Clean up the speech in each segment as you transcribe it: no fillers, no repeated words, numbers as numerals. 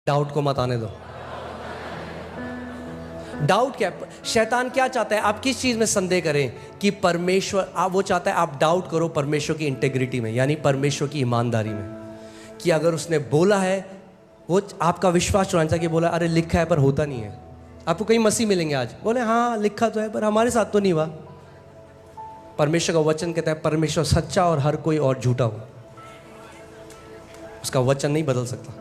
Doubt को मत आने दो। डाउट क्या, शैतान क्या चाहता है? आप किस चीज में संदेह करें कि परमेश्वर, वो चाहता है आप डाउट करो परमेश्वर की इंटेग्रिटी में, यानी परमेश्वर की ईमानदारी में, कि अगर उसने बोला है, वो आपका विश्वास चुराना चाहिए। बोला अरे लिखा है पर होता नहीं है। आपको कई मसीह मिलेंगे आज, बोले हाँ लिखा तो है पर हमारे साथ तो नहीं हुआ। परमेश्वर का वचन कहता है परमेश्वर सच्चा और हर कोई और झूठा हो, उसका वचन नहीं बदल सकता।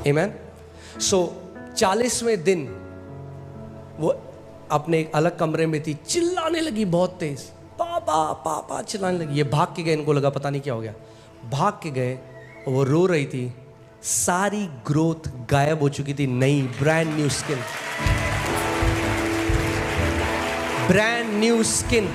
आमेन। सो 40वें दिन वो अपने एक अलग कमरे में थी, चिल्लाने लगी बहुत तेज, पापा पापा चिल्लाने लगी। ये भाग के गए, इनको लगा पता नहीं क्या हो गया, भाग के गए और वो रो रही थी। सारी ग्रोथ गायब हो चुकी थी, नई brand new skin, brand new skin,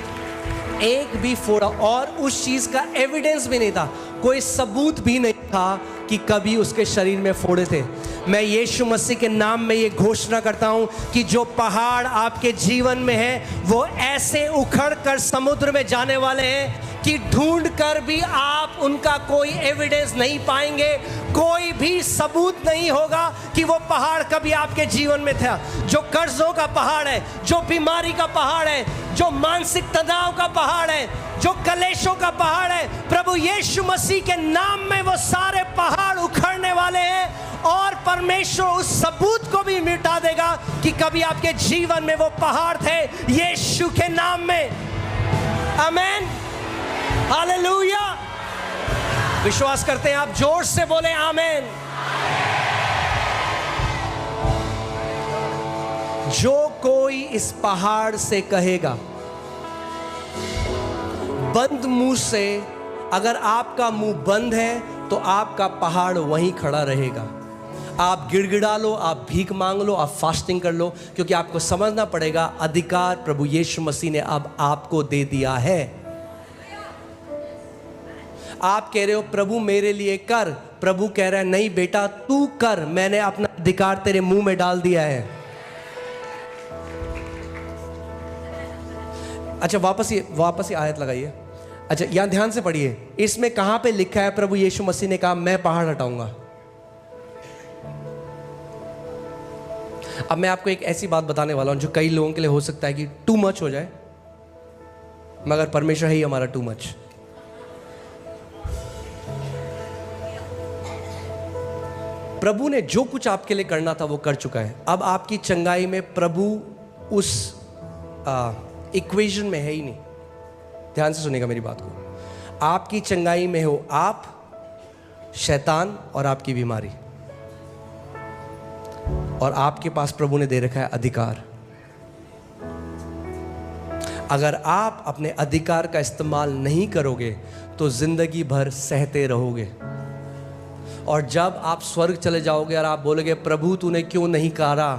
एक भी फोड़ा, और उस चीज का एविडेंस भी नहीं था, कोई सबूत भी नहीं था कि कभी उसके शरीर में फोड़े थे। मैं यीशु मसीह के नाम में ये घोषणा करता हूं कि जो पहाड़ आपके जीवन में है वो ऐसे उखड़ कर समुद्र में जाने वाले हैं कि ढूंढ कर भी आप उनका कोई एविडेंस नहीं पाएंगे, कोई भी सबूत नहीं होगा कि वो पहाड़ कभी आपके जीवन में था। जो कर्जों का पहाड़ है, जो बीमारी का पहाड़ है, जो मानसिक तनाव का पहाड़ है, जो कलेशों का पहाड़ है, प्रभु यीशु मसीह के नाम में वो सारे पहाड़ उखड़ने वाले हैं और परमेश्वर उस सबूत को भी मिटा देगा कि कभी आपके जीवन में वो पहाड़ थे, यीशु के नाम में। आमेन, हालेलुया। विश्वास करते हैं आप? जोर से बोले आमेन। जो कोई इस पहाड़ से कहेगा, बंद मुंह से, अगर आपका मुंह बंद है तो आपका पहाड़ वहीं खड़ा रहेगा। आप गिड़गिड़ा लो, आप भीख मांग लो, आप फास्टिंग कर लो, क्योंकि आपको समझना पड़ेगा अधिकार प्रभु यीशु मसीह ने अब आपको दे दिया है। आप कह रहे हो प्रभु मेरे लिए कर, प्रभु कह रहा है नहीं बेटा तू कर, मैंने अपना अधिकार तेरे मुंह में डाल दिया है। अच्छा वापस ये आयत लगाइए। अच्छा यहां ध्यान से पढ़िए, इसमें कहां पे लिखा है प्रभु यीशु मसीह ने कहा मैं पहाड़ हटाऊंगा। अब मैं आपको एक ऐसी बात बताने वाला हूं जो कई लोगों के लिए हो सकता है कि टू मच हो जाए, मगर परमेश्वर है ही हमारा टू मच। प्रभु ने जो कुछ आपके लिए करना था वो कर चुका है। अब आपकी चंगाई में प्रभु उस इक्वेशन में है ही नहीं। ध्यान से सुनिएगा मेरी बात को। आपकी चंगाई में हो आप, शैतान और आपकी बीमारी, और आपके पास प्रभु ने दे रखा है अधिकार। अगर आप अपने अधिकार का इस्तेमाल नहीं करोगे तो जिंदगी भर सहते रहोगे, और जब आप स्वर्ग चले जाओगे और आप बोलोगे प्रभु तूने क्यों नहीं करा,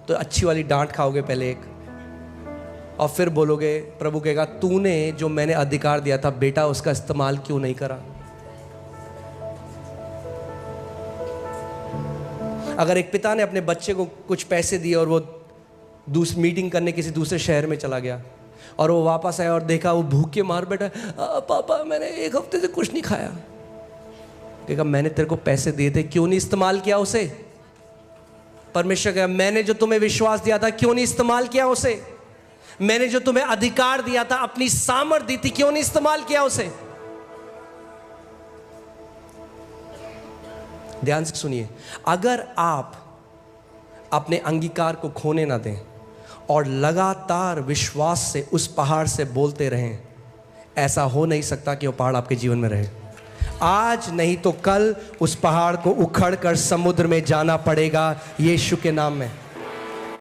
तो अच्छी वाली डांट खाओगे पहले एक, और फिर बोलोगे, प्रभु कहेगा तूने जो मैंने अधिकार दिया था बेटा उसका इस्तेमाल क्यों नहीं करा। अगर एक पिता ने अपने बच्चे को कुछ पैसे दिए और वो मीटिंग करने किसी दूसरे शहर में चला गया और वो वापस आया और देखा वो भूखे मार बैठा, पापा मैंने एक हफ्ते से कुछ नहीं खाया। कहेगा मैंने तेरे को पैसे दिए थे, क्यों नहीं इस्तेमाल किया उसे। परमेश्वर कहेगा मैंने जो तुम्हें विश्वास दिया था क्यों नहीं इस्तेमाल किया उसे। मैंने जो तुम्हें अधिकार दिया था, अपनी सामर्थ दी थी, क्यों नहीं इस्तेमाल किया उसे। ध्यान से सुनिए, अगर आप अपने अंगीकार को खोने ना दें और लगातार विश्वास से उस पहाड़ से बोलते रहें, ऐसा हो नहीं सकता कि वो पहाड़ आपके जीवन में रहे। आज नहीं तो कल उस पहाड़ को उखड़ कर समुद्र में जाना पड़ेगा यीशु के नाम में।